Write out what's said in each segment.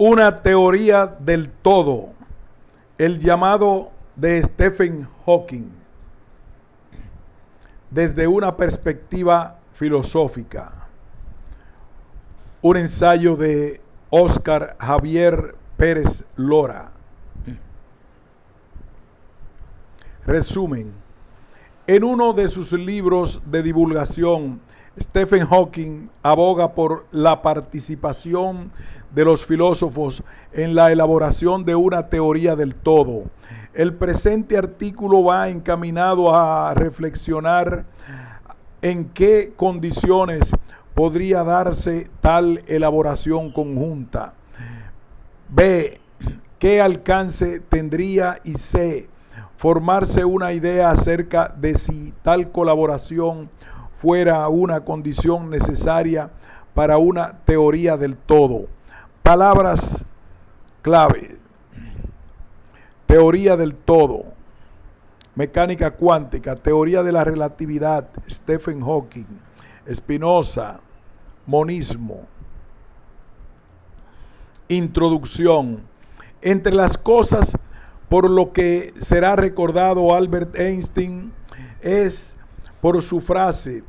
Una teoría del todo, el llamado de Stephen Hawking, desde una perspectiva filosófica. Un ensayo de Óscar Javier Pérez Lora. Resumen. En uno de sus libros de divulgación, Stephen Hawking aboga por la participación de los filósofos en la elaboración de una teoría del todo. El presente artículo va encaminado a reflexionar en qué condiciones podría darse tal elaboración conjunta. B. ¿Qué alcance tendría? Y C. Formarse una idea acerca de si tal colaboración fuera una condición necesaria para una teoría del todo. Palabras clave: teoría del todo, mecánica cuántica, teoría de la relatividad, Stephen Hawking, Spinoza, monismo. Introducción. Entre las cosas por lo que será recordado Albert Einstein es por su frase: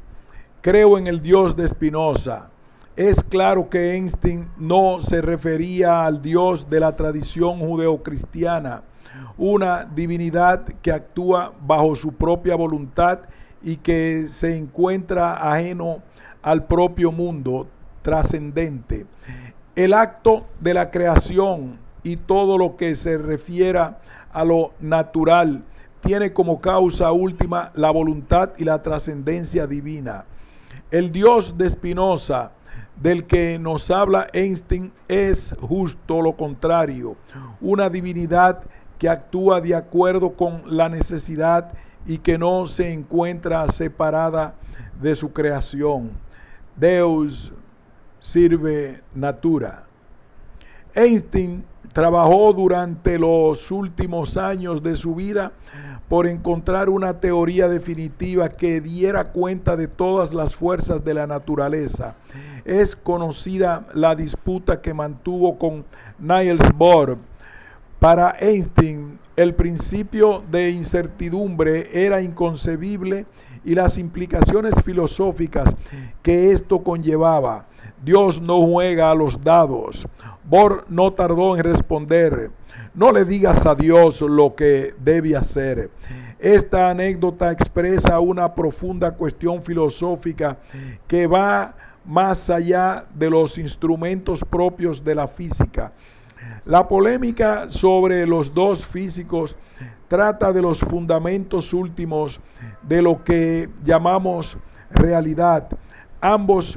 creo en el Dios de Spinoza. Es claro que Einstein no se refería al Dios de la tradición judeocristiana, una divinidad que actúa bajo su propia voluntad y que se encuentra ajeno al propio mundo trascendente. El acto de la creación y todo lo que se refiera a lo natural tiene como causa última la voluntad y la trascendencia divina. El Dios de Spinoza, del que nos habla Einstein, es justo lo contrario, una divinidad que actúa de acuerdo con la necesidad y que no se encuentra separada de su creación. Deus sirve natura. Einstein trabajó durante los últimos años de su vida por encontrar una teoría definitiva que diera cuenta de todas las fuerzas de la naturaleza. Es conocida la disputa que mantuvo con Niels Bohr. Para Einstein, el principio de incertidumbre era inconcebible y las implicaciones filosóficas que esto conllevaba. Dios no juega a los dados. Bohr no tardó en responder: no le digas a Dios lo que debe hacer. Esta anécdota expresa una profunda cuestión filosófica que va más allá de los instrumentos propios de la física. La polémica sobre los dos físicos trata de los fundamentos últimos de lo que llamamos realidad. Ambos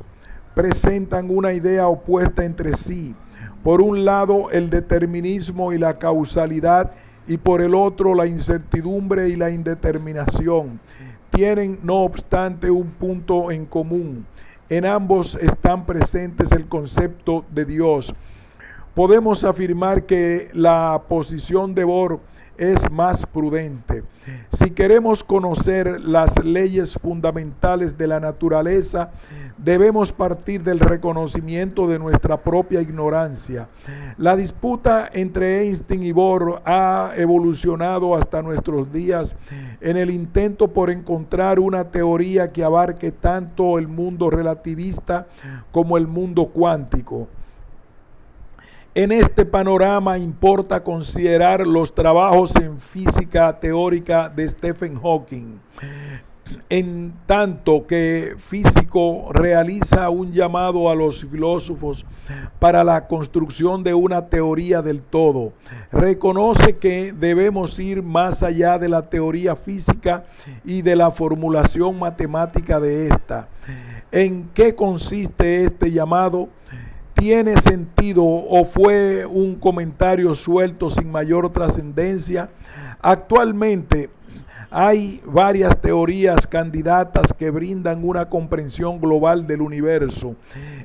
presentan una idea opuesta entre sí. Por un lado, el determinismo y la causalidad, y por el otro, la incertidumbre y la indeterminación. Tienen, no obstante, un punto en común. En ambos están presentes el concepto de Dios. Podemos afirmar que la posición de Bohr es más prudente. Si queremos conocer las leyes fundamentales de la naturaleza, debemos partir del reconocimiento de nuestra propia ignorancia. La disputa entre Einstein y Bohr ha evolucionado hasta nuestros días en el intento por encontrar una teoría que abarque tanto el mundo relativista como el mundo cuántico. En este panorama importa considerar los trabajos en física teórica de Stephen Hawking, en tanto que físico realiza un llamado a los filósofos para la construcción de una teoría del todo. Reconoce que debemos ir más allá de la teoría física y de la formulación matemática de esta. ¿En qué consiste este llamado? ¿Tiene sentido o fue un comentario suelto sin mayor trascendencia? Actualmente Hay varias teorías candidatas que brindan una comprensión global del universo.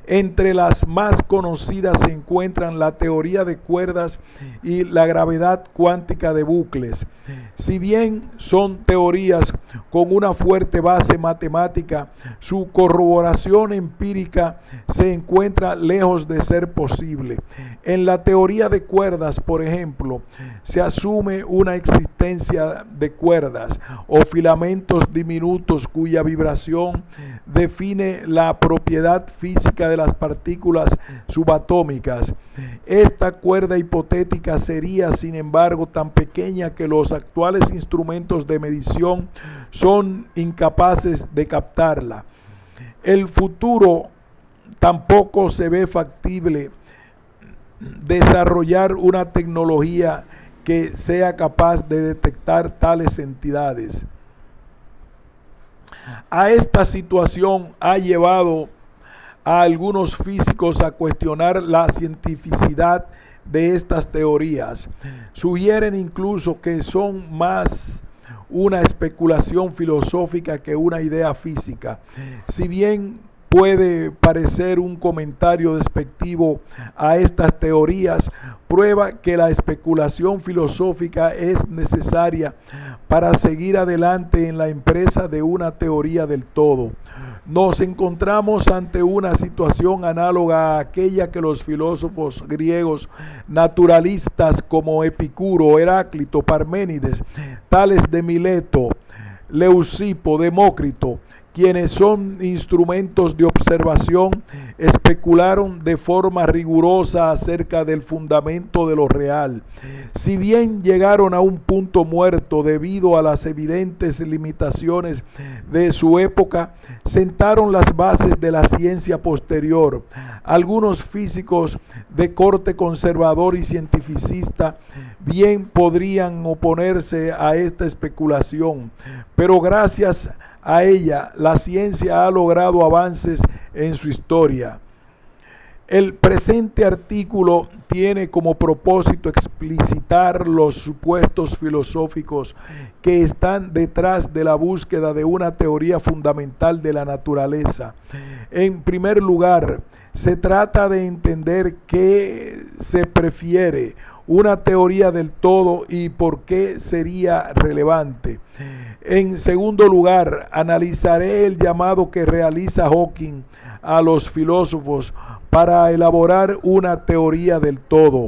Entre las más conocidas se encuentran la teoría de cuerdas y la gravedad cuántica de bucles. Si bien son teorías con una fuerte base matemática, su corroboración empírica se encuentra lejos de ser posible. En la teoría de cuerdas, por ejemplo, se asume una existencia de cuerdas o filamentos diminutos cuya vibración define la propiedad física de las partículas subatómicas. Esta cuerda hipotética sería, sin embargo, tan pequeña que los actuales instrumentos de medición son incapaces de captarla. El futuro tampoco se ve factible desarrollar una tecnología que sea capaz de detectar tales entidades. A esta situación ha llevado a algunos físicos a cuestionar la cientificidad de estas teorías. Sugieren incluso que son más una especulación filosófica que una idea física. Si bien puede parecer un comentario despectivo a estas teorías, prueba que la especulación filosófica es necesaria para seguir adelante en la empresa de una teoría del todo. Nos encontramos ante una situación análoga a aquella que los filósofos griegos naturalistas como Epicuro, Heráclito, Parménides, Tales de Mileto, Leucipo, Demócrito, quienes son instrumentos de observación, especularon de forma rigurosa acerca del fundamento de lo real. Si bien llegaron a un punto muerto debido a las evidentes limitaciones de su época, sentaron las bases de la ciencia posterior. Algunos físicos de corte conservador y cientificista bien podrían oponerse a esta especulación, pero gracias a ella, la ciencia ha logrado avances en su historia. El presente artículo tiene como propósito explicitar los supuestos filosóficos que están detrás de la búsqueda de una teoría fundamental de la naturaleza. En primer lugar, se trata de entender qué se prefiere, una teoría del todo y por qué sería relevante. En segundo lugar, analizaré el llamado que realiza Hawking a los filósofos para elaborar una teoría del todo,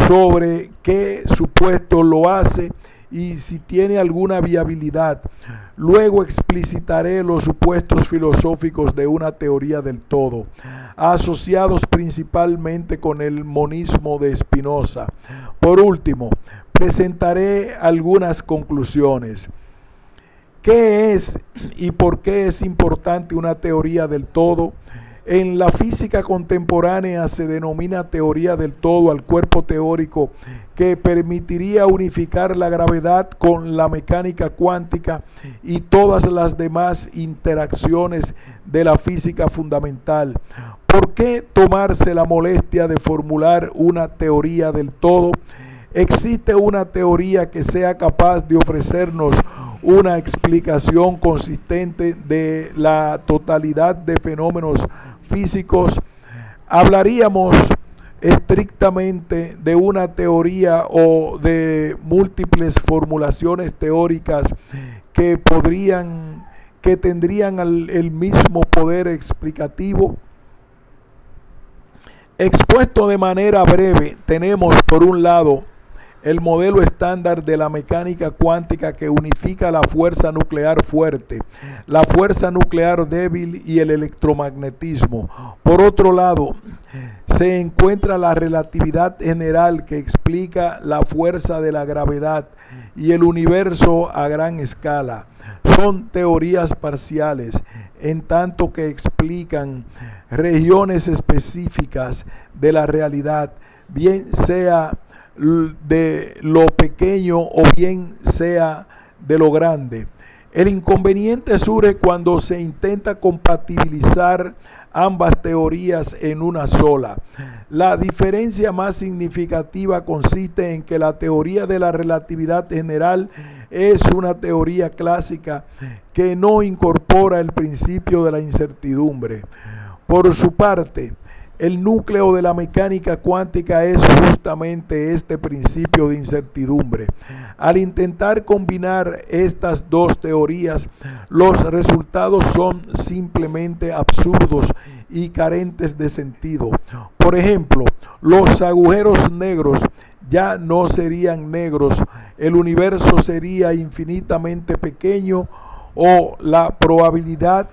sobre qué supuesto lo hace y si tiene alguna viabilidad. Luego explicitaré los supuestos filosóficos de una teoría del todo, asociados principalmente con el monismo de Spinoza. Por último, presentaré algunas conclusiones. ¿Qué es y por qué es importante una teoría del todo? En la física contemporánea se denomina teoría del todo al cuerpo teórico que permitiría unificar la gravedad con la mecánica cuántica y todas las demás interacciones de la física fundamental. ¿Por qué tomarse la molestia de formular una teoría del todo? ¿Existe una teoría que sea capaz de ofrecernos una explicación consistente de la totalidad de fenómenos físicos? Hablaríamos estrictamente de una teoría o de múltiples formulaciones teóricas que tendrían el mismo poder explicativo. Expuesto de manera breve, tenemos por un lado el modelo estándar de la mecánica cuántica que unifica la fuerza nuclear fuerte, la fuerza nuclear débil y el electromagnetismo. Por otro lado, se encuentra la relatividad general que explica la fuerza de la gravedad y el universo a gran escala. Son teorías parciales, en tanto que explican regiones específicas de la realidad, bien sea de lo pequeño o bien sea de lo grande. El inconveniente surge cuando se intenta compatibilizar ambas teorías en una sola. La diferencia más significativa consiste en que la teoría de la relatividad general es una teoría clásica que no incorpora el principio de la incertidumbre. Por su parte, el núcleo de la mecánica cuántica es justamente este principio de incertidumbre. Al intentar combinar estas dos teorías, los resultados son simplemente absurdos y carentes de sentido. Por ejemplo, los agujeros negros ya no serían negros, el universo sería infinitamente pequeño o la probabilidad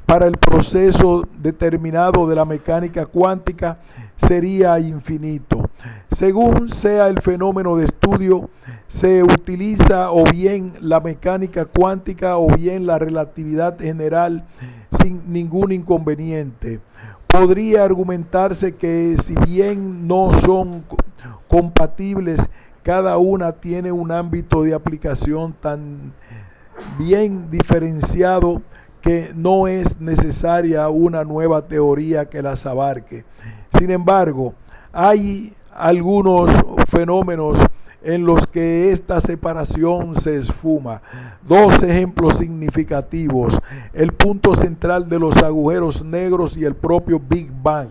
para el proceso determinado de la mecánica cuántica sería infinito. Según sea el fenómeno de estudio, se utiliza o bien la mecánica cuántica o bien la relatividad general sin ningún inconveniente. Podría argumentarse que si bien no son compatibles, cada una tiene un ámbito de aplicación tan bien diferenciado que no es necesaria una nueva teoría que las abarque. Sin embargo, hay algunos fenómenos en los que esta separación se esfuma. Dos ejemplos significativos: el punto central de los agujeros negros y el propio Big Bang.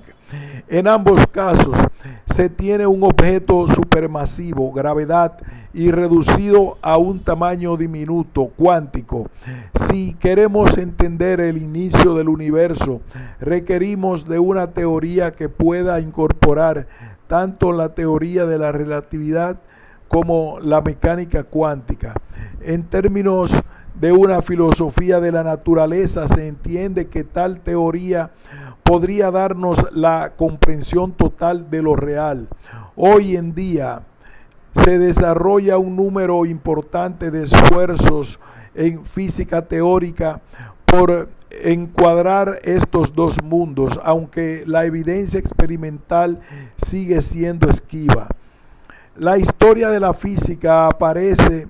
En ambos casos se tiene un objeto supermasivo, gravedad, y reducido a un tamaño diminuto, cuántico. Si queremos entender el inicio del universo, requerimos de una teoría que pueda incorporar tanto la teoría de la relatividad como la mecánica cuántica. En términos de una filosofía de la naturaleza, se entiende que tal teoría podría darnos la comprensión total de lo real. Hoy en día se desarrolla un número importante de esfuerzos en física teórica por encuadrar estos dos mundos, aunque la evidencia experimental sigue siendo esquiva. La historia de la física parece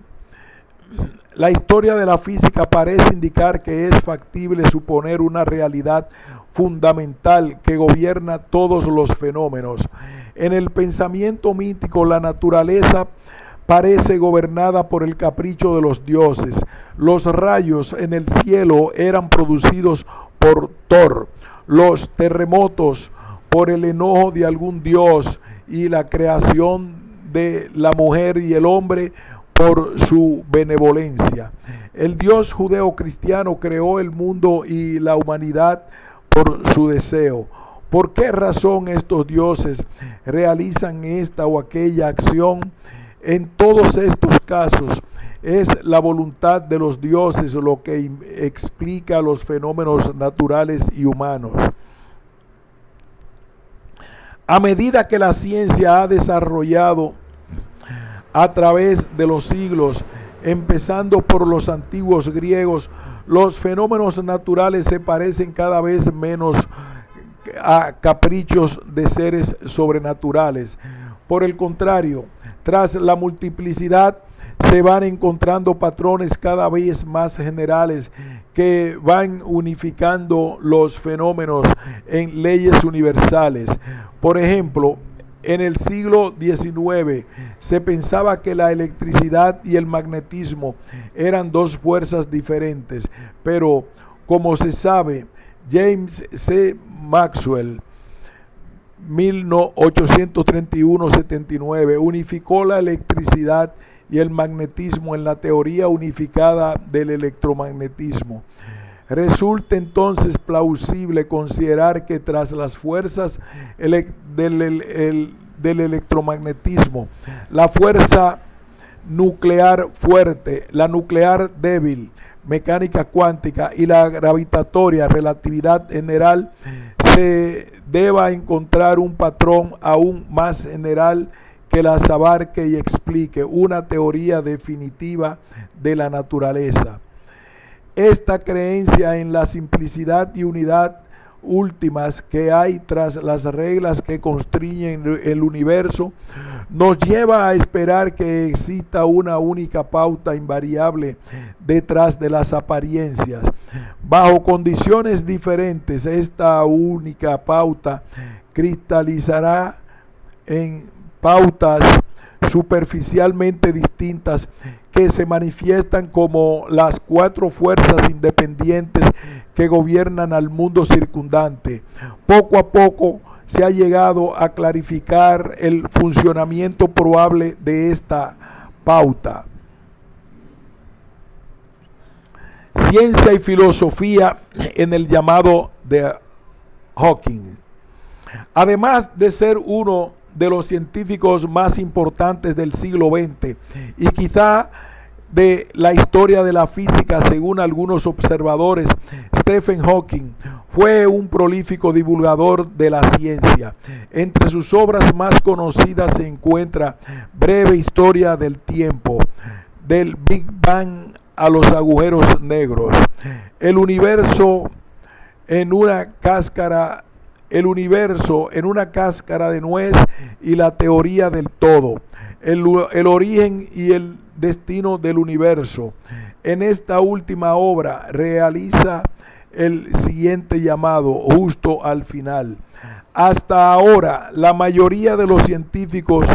indicar que es factible suponer una realidad fundamental que gobierna todos los fenómenos. En el pensamiento mítico, la naturaleza parece gobernada por el capricho de los dioses. Los rayos en el cielo eran producidos por Thor, los terremotos por el enojo de algún dios, y la creación de la mujer y el hombre por su benevolencia. El Dios judeo-cristiano creó el mundo y la humanidad por su deseo. ¿Por qué razón estos dioses realizan esta o aquella acción? En todos estos casos es la voluntad de los dioses lo que explica los fenómenos naturales y humanos. A medida que la ciencia ha desarrollado a través de los siglos, empezando por los antiguos griegos, los fenómenos naturales se parecen cada vez menos a caprichos de seres sobrenaturales. Por el contrario, tras la multiplicidad se van encontrando patrones cada vez más generales que van unificando los fenómenos en leyes universales. Por ejemplo, en el siglo XIX se pensaba que la electricidad y el magnetismo eran dos fuerzas diferentes, pero como se sabe, James C. Maxwell 1831-79 unificó la electricidad y el magnetismo en la teoría unificada del electromagnetismo. Resulta entonces plausible considerar que tras las fuerzas del electromagnetismo, la fuerza nuclear fuerte, la nuclear débil, mecánica cuántica, y la gravitatoria, relatividad general, se deba encontrar un patrón aún más general que las abarque y explique, una teoría definitiva de la naturaleza. Esta creencia en la simplicidad y unidad últimas que hay tras las reglas que constriñen el universo, nos lleva a esperar que exista una única pauta invariable detrás de las apariencias. Bajo condiciones diferentes, esta única pauta cristalizará en pautas superficialmente distintas que se manifiestan como las 4 fuerzas independientes que gobiernan al mundo circundante. Poco a poco se ha llegado a clarificar el funcionamiento probable de esta pauta. Ciencia y filosofía en el llamado de Hawking. Además de ser uno de los científicos más importantes del siglo XX y quizá de la historia de la física, según algunos observadores, Stephen Hawking fue un prolífico divulgador de la ciencia. Entre sus obras más conocidas se encuentra Breve Historia del Tiempo, del Big Bang a los agujeros negros, el universo en una cáscara de nuez y la teoría del todo, el origen y el destino del universo. En esta última obra realiza el siguiente llamado justo al final. Hasta ahora, la mayoría de los científicos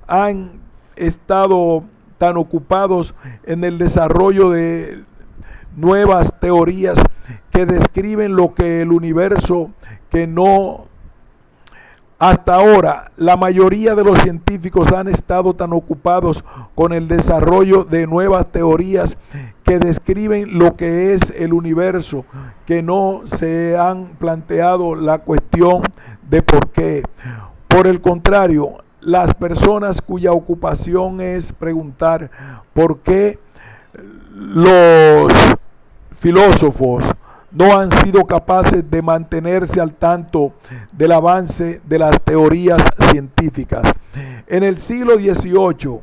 han estado tan ocupados en el desarrollo de nuevas teorías que describen lo que el universo que no. Hasta ahora, la mayoría de los científicos han estado tan ocupados con el desarrollo de nuevas teorías que describen lo que es el universo, que no se han planteado la cuestión de por qué. Por el contrario, las personas cuya ocupación es preguntar por qué, los filósofos no han sido capaces de mantenerse al tanto del avance de las teorías científicas. En el siglo XVIII,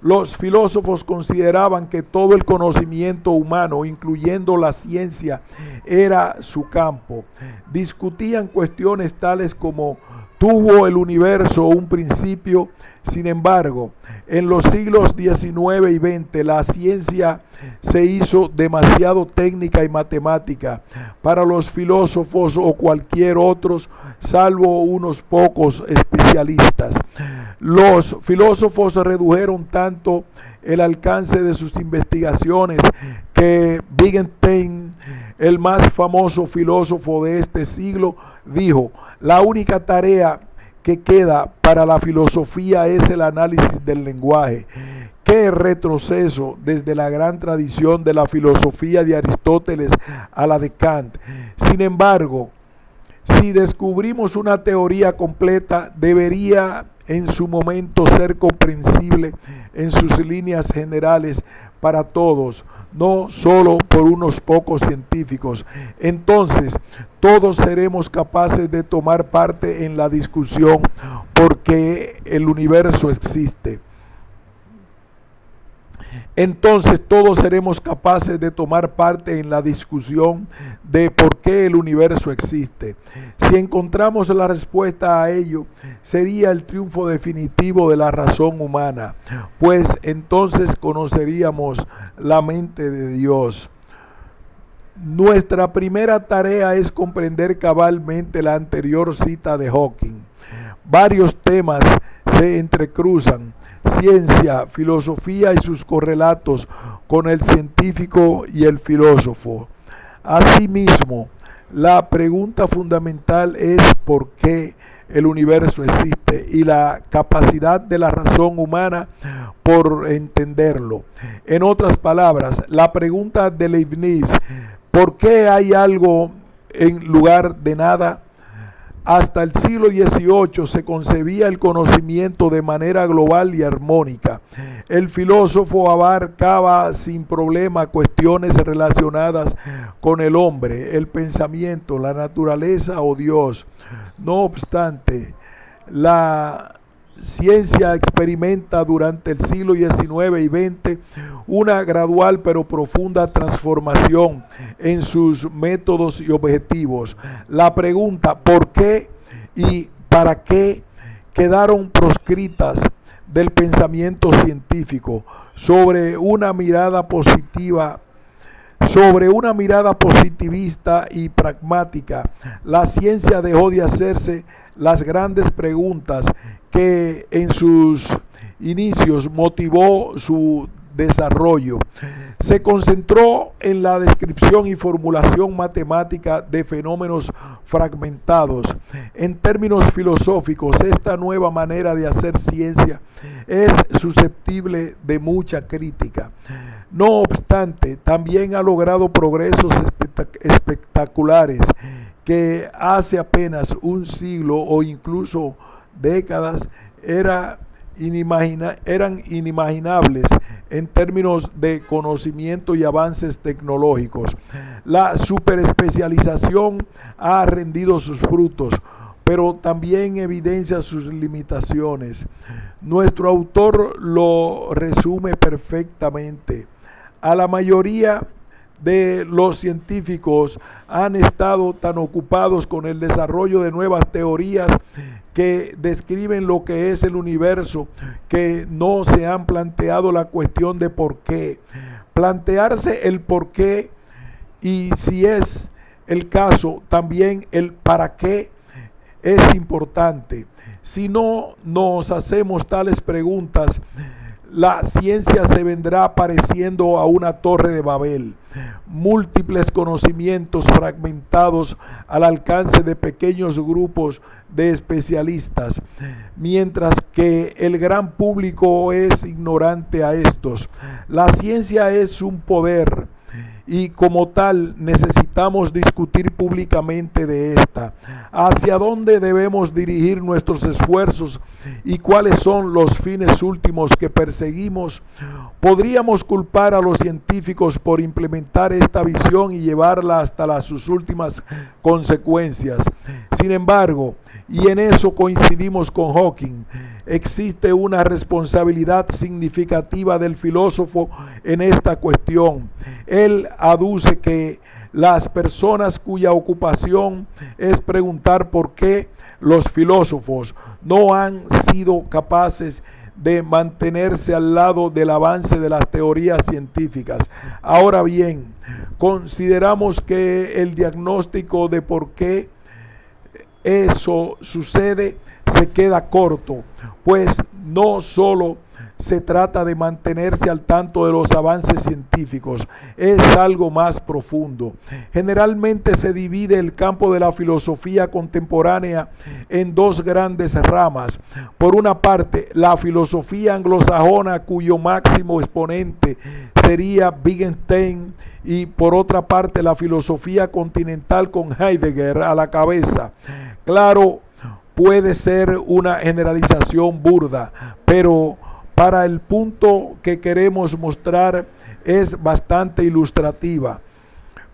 los filósofos consideraban que todo el conocimiento humano, incluyendo la ciencia, era su campo. Discutían cuestiones tales como: ¿tuvo el universo un principio? Sin embargo, en los siglos XIX y XX, la ciencia se hizo demasiado técnica y matemática para los filósofos o cualquier otros, salvo unos pocos especialistas. Los filósofos redujeron tanto el alcance de sus investigaciones que Wittgenstein, el más famoso filósofo de este siglo, dijo: la única tarea que queda para la filosofía es el análisis del lenguaje. Qué retroceso desde la gran tradición de la filosofía de Aristóteles a la de Kant. Sin embargo, si descubrimos una teoría completa, debería en su momento ser comprensible en sus líneas generales para todos, no solo por unos pocos científicos. Entonces, todos seremos capaces de tomar parte en la discusión porque el universo existe. Entonces todos seremos capaces de tomar parte en la discusión de por qué el universo existe. Si encontramos la respuesta a ello, sería el triunfo definitivo de la razón humana, pues entonces conoceríamos la mente de Dios. Nuestra primera tarea es comprender cabalmente la anterior cita de Hawking. Varios temas se entrecruzan: ciencia, filosofía y sus correlatos con el científico y el filósofo. Asimismo, la pregunta fundamental es por qué el universo existe y la capacidad de la razón humana por entenderlo. En otras palabras, la pregunta de Leibniz, ¿por qué hay algo en lugar de nada? Hasta el siglo XVIII se concebía el conocimiento de manera global y armónica. El filósofo abarcaba sin problema cuestiones relacionadas con el hombre, el pensamiento, la naturaleza o Dios. No obstante, la ciencia experimenta durante el siglo XIX y XX una gradual pero profunda transformación en sus métodos y objetivos. La pregunta ¿por qué y para qué? Quedaron proscritas del pensamiento científico. Sobre una mirada positivista y pragmática, la ciencia dejó de hacerse las grandes preguntas que en sus inicios motivó su desarrollo. Se concentró en la descripción y formulación matemática de fenómenos fragmentados. En términos filosóficos, esta nueva manera de hacer ciencia es susceptible de mucha crítica. No obstante, también ha logrado progresos espectaculares que hace apenas un siglo o incluso décadas eran inimaginables en términos de conocimiento y avances tecnológicos. La superespecialización ha rendido sus frutos, pero también evidencia sus limitaciones. Nuestro autor lo resume perfectamente. A la mayoría de los científicos han estado tan ocupados con el desarrollo de nuevas teorías que describen lo que es el universo, que no se han planteado la cuestión de por qué. Plantearse el por qué y, si es el caso, también el para qué es importante. Si no nos hacemos tales preguntas, la ciencia se vendrá pareciendo a una torre de Babel, múltiples conocimientos fragmentados al alcance de pequeños grupos de especialistas, mientras que el gran público es ignorante a estos. La ciencia es un poder y como tal necesitamos discutir públicamente de esta. ¿Hacia dónde debemos dirigir nuestros esfuerzos y cuáles son los fines últimos que perseguimos? Podríamos culpar a los científicos por implementar esta visión y llevarla hasta sus últimas consecuencias. Sin embargo, y en eso coincidimos con Hawking, existe una responsabilidad significativa del filósofo en esta cuestión. Él aduce que las personas cuya ocupación es preguntar por qué, los filósofos no han sido capaces de mantenerse al lado del avance de las teorías científicas. Ahora bien, consideramos que el diagnóstico de por qué eso sucede se queda corto, pues no solo se trata de mantenerse al tanto de los avances científicos, es algo más profundo. Generalmente se divide el campo de la filosofía contemporánea en dos grandes ramas. Por una parte, la filosofía anglosajona, cuyo máximo exponente sería Wittgenstein, y por otra parte, la filosofía continental con Heidegger a la cabeza. Claro, puede ser una generalización burda, pero para el punto que queremos mostrar es bastante ilustrativa.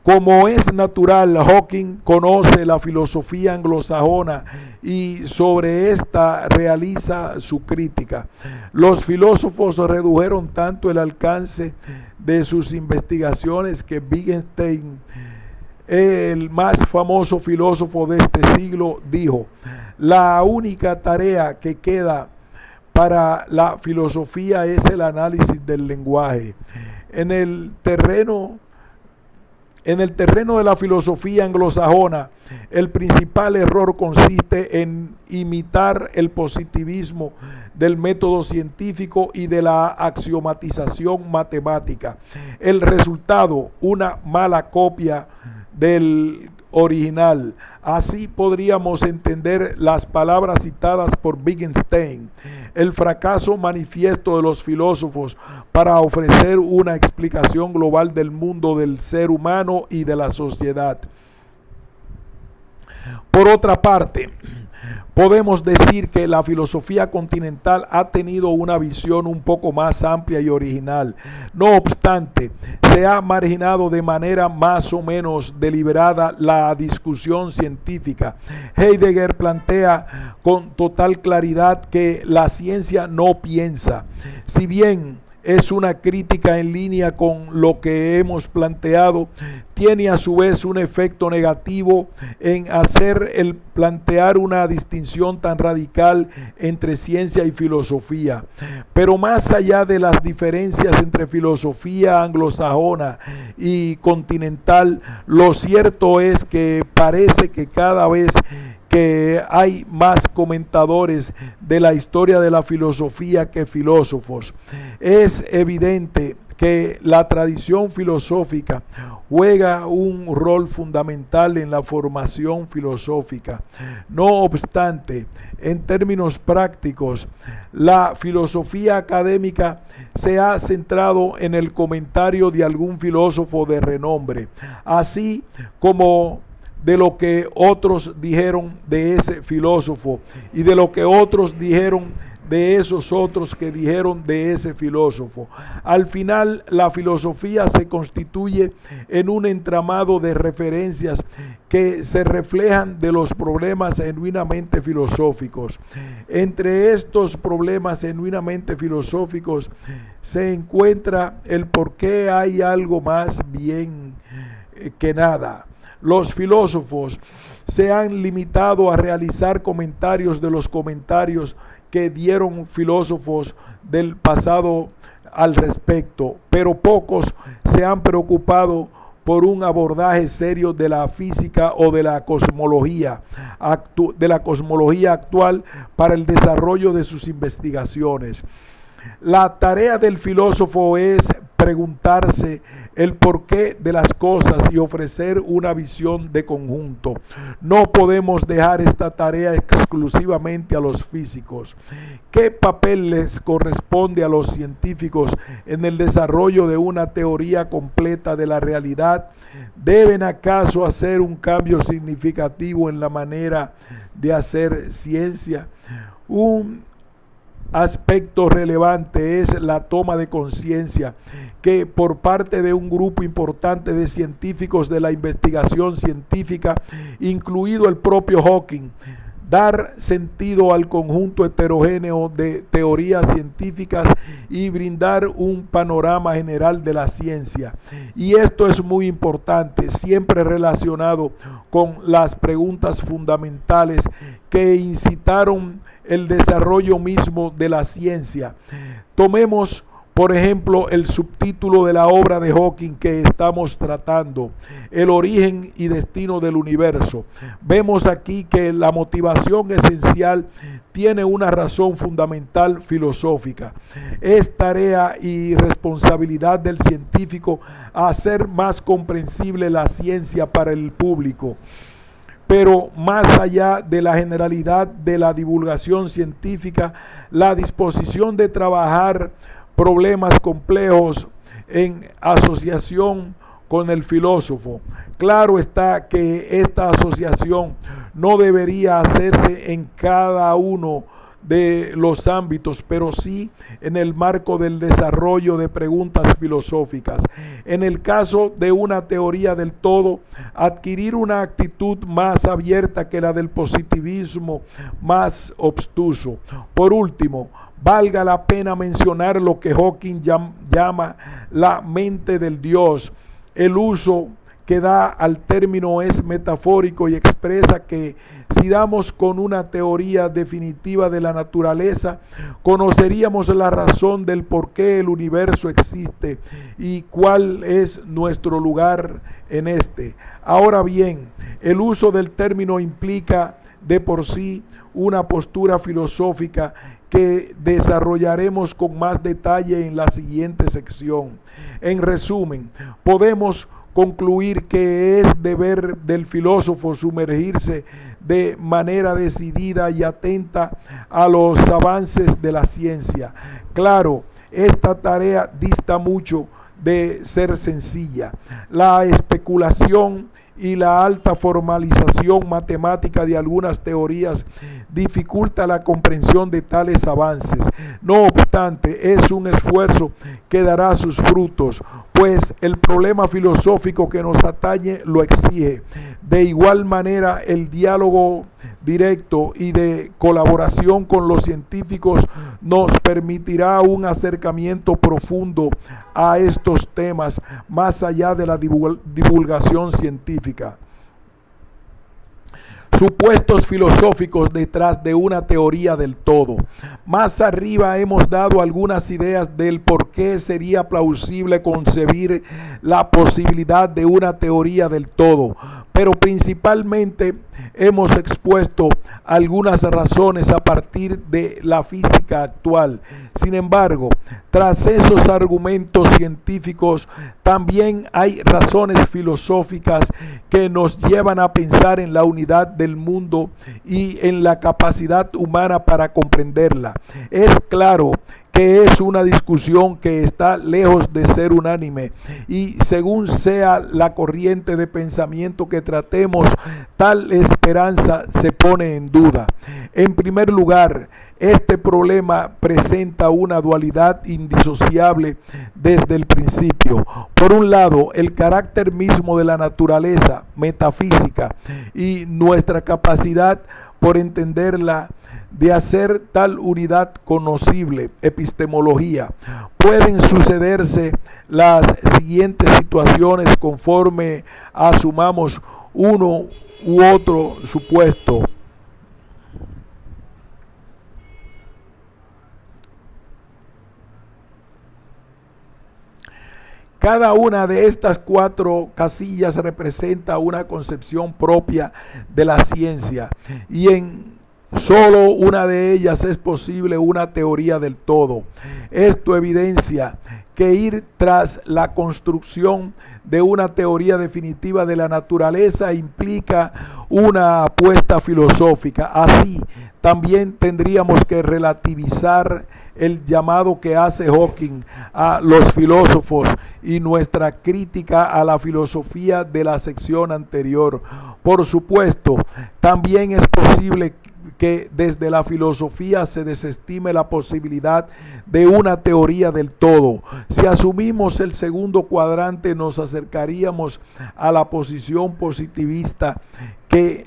Como es natural, Hawking conoce la filosofía anglosajona y sobre esta realiza su crítica. Los filósofos redujeron tanto el alcance de sus investigaciones que Wittgenstein, el más famoso filósofo de este siglo, dijo: la única tarea que queda para la filosofía es el análisis del lenguaje. En el terreno de la filosofía anglosajona, el principal error consiste en imitar el positivismo del método científico y de la axiomatización matemática. El resultado, una mala copia del original. Así podríamos entender las palabras citadas por Wittgenstein: el fracaso manifiesto de los filósofos para ofrecer una explicación global del mundo, del ser humano y de la sociedad. Por otra parte, podemos decir que la filosofía continental ha tenido una visión un poco más amplia y original. No obstante, se ha marginado de manera más o menos deliberada la discusión científica. Heidegger plantea con total claridad que la ciencia no piensa. Si bien es una crítica en línea con lo que hemos planteado, tiene a su vez un efecto negativo en hacer el plantear una distinción tan radical entre ciencia y filosofía. Pero más allá de las diferencias entre filosofía anglosajona y continental, lo cierto es que parece que cada vez que hay más comentadores de la historia de la filosofía que filósofos. Es evidente que la tradición filosófica juega un rol fundamental en la formación filosófica. No obstante, en términos prácticos, la filosofía académica se ha centrado en el comentario de algún filósofo de renombre, así como de lo que otros dijeron de ese filósofo y de lo que otros dijeron de esos otros que dijeron de ese filósofo. Al final, la filosofía se constituye en un entramado de referencias que se reflejan de los problemas genuinamente filosóficos. Entre estos problemas genuinamente filosóficos se encuentra el por qué hay algo más bien que nada. Los filósofos se han limitado a realizar comentarios de los comentarios que dieron filósofos del pasado al respecto, pero pocos se han preocupado por un abordaje serio de la física o de la cosmología actual para el desarrollo de sus investigaciones. La tarea del filósofo es preguntarse el porqué de las cosas y ofrecer una visión de conjunto. No podemos dejar esta tarea exclusivamente a los físicos. ¿Qué papel les corresponde a los científicos en el desarrollo de una teoría completa de la realidad? ¿Deben acaso hacer un cambio significativo en la manera de hacer ciencia? Un aspecto relevante es la toma de conciencia que por parte de un grupo importante de científicos de la investigación científica, incluido el propio Hawking, dar sentido al conjunto heterogéneo de teorías científicas y brindar un panorama general de la ciencia. Y esto es muy importante, siempre relacionado con las preguntas fundamentales que incitaron el desarrollo mismo de la ciencia. Tomemos, por ejemplo, el subtítulo de la obra de Hawking que estamos tratando, El origen y destino del universo. Vemos aquí que la motivación esencial tiene una razón fundamental filosófica. Es tarea y responsabilidad del científico hacer más comprensible la ciencia para el público. Pero más allá de la generalidad de la divulgación científica, la disposición de trabajar problemas complejos en asociación con el filósofo. Claro está que esta asociación no debería hacerse en cada uno de los ámbitos, pero sí en el marco del desarrollo de preguntas filosóficas. En el caso de una teoría del todo, adquirir una actitud más abierta que la del positivismo más obstuso. Por último, valga la pena mencionar lo que Hawking llama la mente del Dios. El uso que da al término es metafórico y expresa que si damos con una teoría definitiva de la naturaleza, conoceríamos la razón del por qué el universo existe y cuál es nuestro lugar en este. Ahora bien, el uso del término implica de por sí una postura filosófica que desarrollaremos con más detalle en la siguiente sección. En resumen, podemos concluir que es deber del filósofo sumergirse de manera decidida y atenta a los avances de la ciencia. Claro, esta tarea dista mucho de ser sencilla. La especulación y la alta formalización matemática de algunas teorías dificulta la comprensión de tales avances. No obstante, es un esfuerzo que dará sus frutos, pues el problema filosófico que nos atañe lo exige. De igual manera, el diálogo directo y de colaboración con los científicos nos permitirá un acercamiento profundo a estos temas más allá de la divulgación científica. Supuestos filosóficos detrás de una teoría del todo. Más arriba hemos dado algunas ideas del por qué sería plausible concebir la posibilidad de una teoría del todo, pero principalmente hemos expuesto algunas razones a partir de la física actual. Sin embargo, tras esos argumentos científicos, también hay razones filosóficas que nos llevan a pensar en la unidad del mundo y en la capacidad humana para comprenderla. Es claro que es una discusión que está lejos de ser unánime, y según sea la corriente de pensamiento que tratemos, tal esperanza se pone en duda. En primer lugar, este problema presenta una dualidad indisociable desde el principio. Por un lado, el carácter mismo de la naturaleza metafísica y nuestra capacidad por entenderla, de hacer tal unidad conocible, epistemología. Pueden sucederse las siguientes situaciones conforme asumamos uno u otro supuesto. Cada una de estas 4 casillas representa una concepción propia de la ciencia, y en solo una de ellas es posible una teoría del todo. Esto evidencia que ir tras la construcción de una teoría definitiva de la naturaleza implica una apuesta filosófica. Así, también tendríamos que relativizar el llamado que hace Hawking a los filósofos y nuestra crítica a la filosofía de la sección anterior. Por supuesto, también es posible que desde la filosofía se desestime la posibilidad de una teoría del todo. Si asumimos el segundo cuadrante, nos acercaríamos a la posición positivista que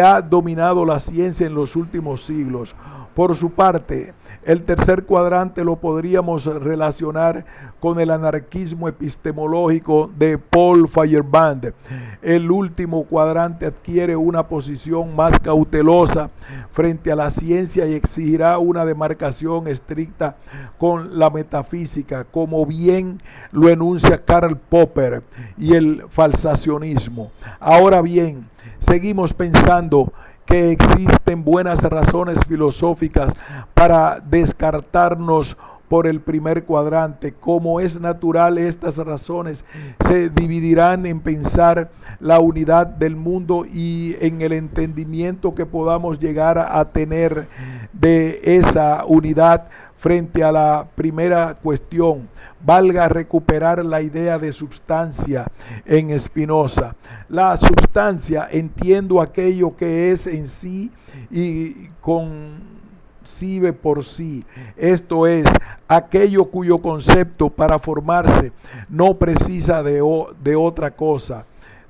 ha dominado la ciencia en los últimos siglos. Por su parte, el tercer cuadrante lo podríamos relacionar con el anarquismo epistemológico de Paul Feyerabend. El último cuadrante adquiere una posición más cautelosa frente a la ciencia y exigirá una demarcación estricta con la metafísica, como bien lo enuncia Karl Popper, y el falsacionismo. Ahora bien, seguimos pensando que existen buenas razones filosóficas para descartarnos por el primer cuadrante. Como es natural, estas razones se dividirán en pensar la unidad del mundo y en el entendimiento que podamos llegar a tener de esa unidad frente a la primera cuestión. Valga recuperar la idea de substancia en Spinoza. La substancia, entiendo aquello que es en sí y concibe por sí, esto es, aquello cuyo concepto para formarse no precisa de otra cosa.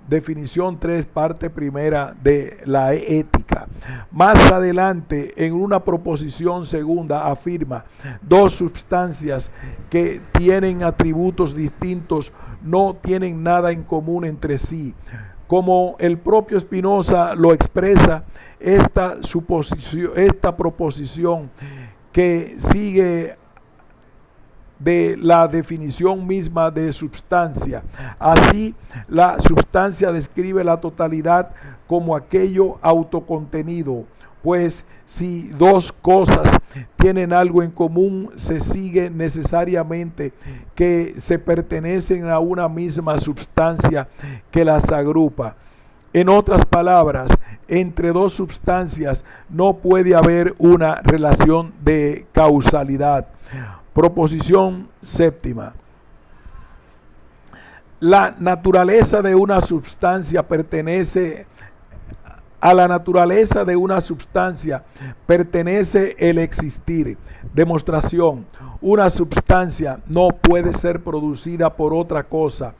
Definición 3, parte primera de la ética. Más adelante, en una proposición segunda, afirma: 2 sustancias que tienen atributos distintos no tienen nada en común entre sí. Como el propio Spinoza lo expresa, esta proposición que sigue de la definición misma de substancia. Así, la substancia describe la totalidad como aquello autocontenido, pues si 2 cosas tienen algo en común, se sigue necesariamente que se pertenecen a una misma substancia que las agrupa. En otras palabras, entre 2 sustancias no puede haber una relación de causalidad. Proposición séptima. La naturaleza de una sustancia pertenece a la naturaleza de una sustancia pertenece el existir. Demostración: una sustancia no puede ser producida por otra cosa.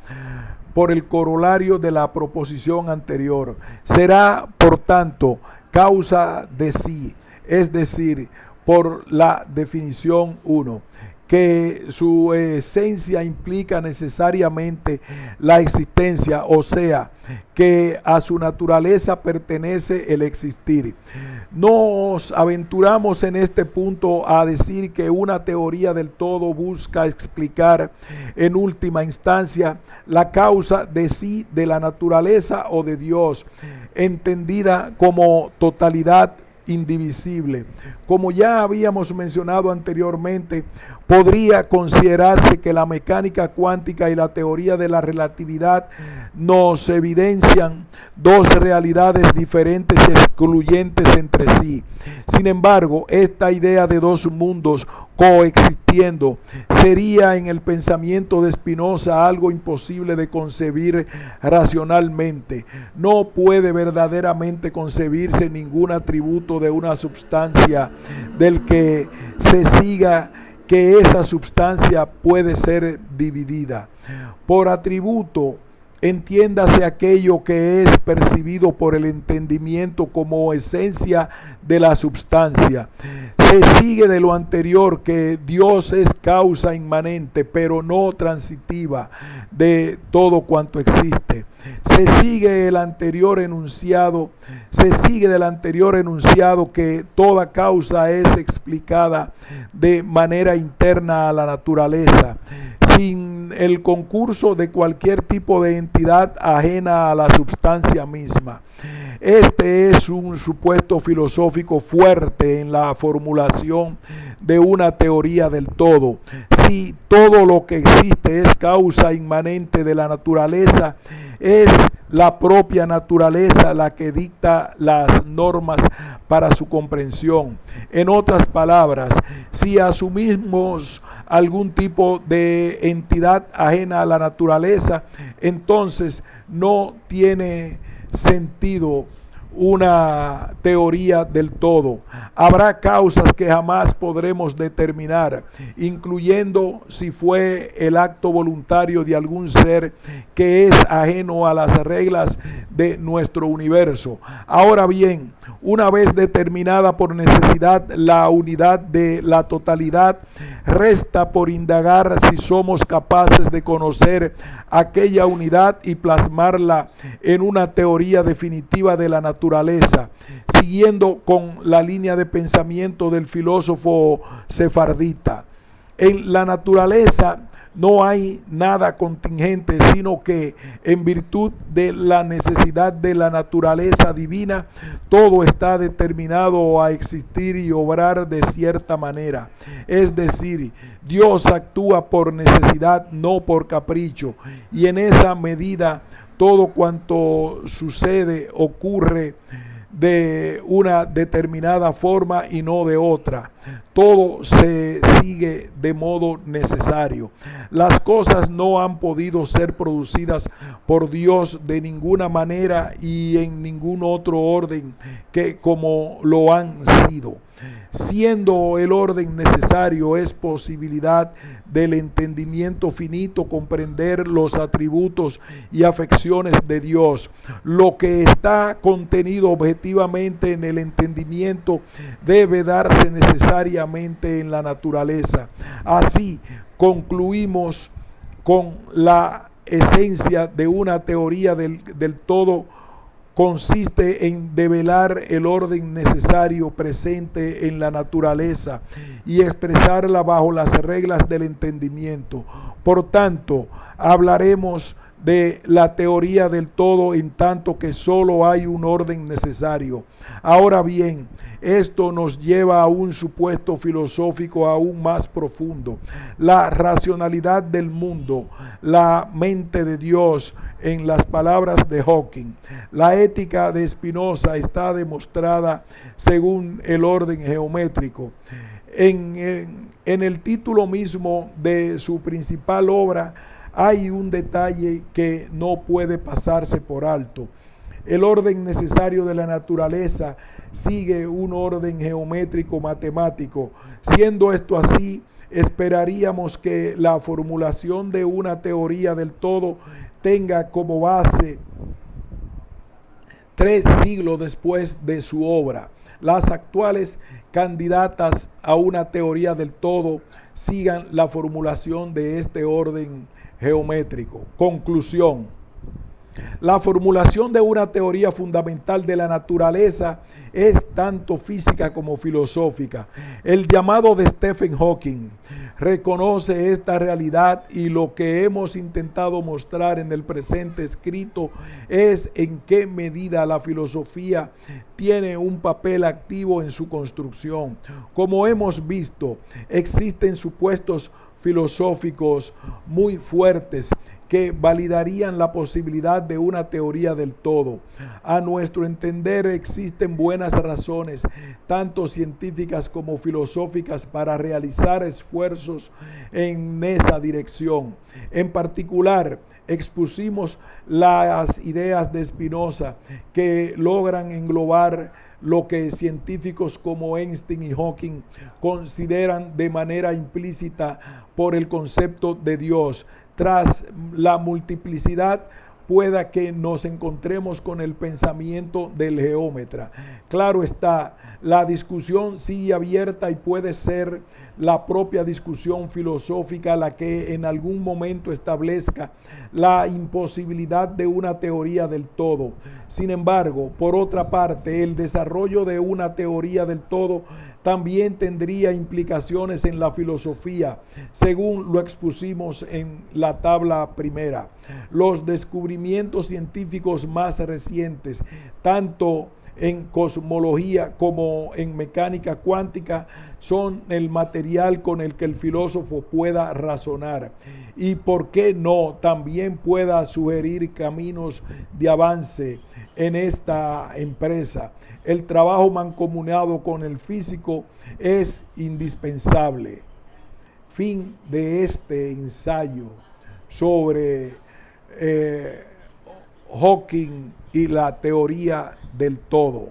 Por el corolario de la proposición anterior, será por tanto causa de sí, es decir, por la definición 1, que su esencia implica necesariamente la existencia, o sea, que a su naturaleza pertenece el existir. Nos aventuramos en este punto a decir que una teoría del todo busca explicar en última instancia la causa de sí de la naturaleza o de Dios, entendida como totalidad indivisible. Como ya habíamos mencionado anteriormente, podría considerarse que la mecánica cuántica y la teoría de la relatividad nos evidencian dos realidades diferentes y excluyentes entre sí. Sin embargo, esta idea de dos mundos coexistiendo sería en el pensamiento de Spinoza algo imposible de concebir racionalmente. No puede verdaderamente concebirse ningún atributo de una sustancia del que se siga que esa sustancia puede ser dividida. Por atributo, entiéndase aquello que es percibido por el entendimiento como esencia de la substancia. Se sigue de lo anterior que Dios es causa inmanente, pero no transitiva de todo cuanto existe. Se sigue del anterior enunciado que toda causa es explicada de manera interna a la naturaleza, sin el concurso de cualquier tipo de entidad ajena a la substancia misma. Este es un supuesto filosófico fuerte en la formulación de una teoría del todo. Si todo lo que existe es causa inmanente de la naturaleza, es la propia naturaleza la que dicta las normas para su comprensión. En otras palabras, si asumimos algún tipo de entidad ajena a la naturaleza, entonces no tiene sentido una teoría del todo. Habrá causas que jamás podremos determinar, incluyendo si fue el acto voluntario de algún ser que es ajeno a las reglas de nuestro universo. Ahora bien, una vez determinada por necesidad la unidad de la totalidad, resta por indagar si somos capaces de conocer aquella unidad y plasmarla en una teoría definitiva de la naturaleza, siguiendo con la línea de pensamiento del filósofo sefardita. En la naturaleza no hay nada contingente, sino que en virtud de la necesidad de la naturaleza divina, todo está determinado a existir y obrar de cierta manera. Es decir, Dios actúa por necesidad, no por capricho, y en esa medida todo cuanto sucede ocurre de una determinada forma y no de otra. Todo se sigue de modo necesario. Las cosas no han podido ser producidas por Dios de ninguna manera y en ningún otro orden que como lo han sido. Siendo el orden necesario, es posibilidad del entendimiento finito comprender los atributos y afecciones de Dios. Lo que está contenido objetivamente en el entendimiento debe darse necesariamente en la naturaleza. Así concluimos con la esencia de una teoría del todo. Consiste en develar el orden necesario presente en la naturaleza y expresarla bajo las reglas del entendimiento. Por tanto, hablaremos de la teoría del todo en tanto que solo hay un orden necesario. Ahora bien, esto nos lleva a un supuesto filosófico aún más profundo: la racionalidad del mundo, la mente de Dios, en las palabras de Hawking. La ética de Spinoza está demostrada según el orden geométrico. En el título mismo de su principal obra hay un detalle que no puede pasarse por alto. El orden necesario de la naturaleza sigue un orden geométrico matemático. Siendo esto así, esperaríamos que la formulación de una teoría del todo tenga como base 3 siglos después de su obra. Las actuales candidatas a una teoría del todo sigan la formulación de este orden geométrico. Conclusión. La formulación de una teoría fundamental de la naturaleza es tanto física como filosófica. El llamado de Stephen Hawking reconoce esta realidad, y lo que hemos intentado mostrar en el presente escrito es en qué medida la filosofía tiene un papel activo en su construcción. Como hemos visto, existen supuestos filosóficos muy fuertes que validarían la posibilidad de una teoría del todo. A nuestro entender, existen buenas razones, tanto científicas como filosóficas, para realizar esfuerzos en esa dirección. En particular, expusimos las ideas de Spinoza, que logran englobar lo que científicos como Einstein y Hawking consideran de manera implícita por el concepto de Dios. Tras la multiplicidad, pueda que nos encontremos con el pensamiento del geómetra. Claro está, la discusión sigue abierta, y puede ser la propia discusión filosófica la que en algún momento establezca la imposibilidad de una teoría del todo. Sin embargo, por otra parte, el desarrollo de una teoría del todo también tendría implicaciones en la filosofía, según lo expusimos en la tabla primera. Los descubrimientos científicos más recientes, tanto en cosmología como en mecánica cuántica, son el material con el que el filósofo pueda razonar, y por qué no también pueda sugerir caminos de avance en esta empresa. El trabajo mancomunado con el físico es indispensable. Fin de este ensayo sobre Hawking y la teoría del todo.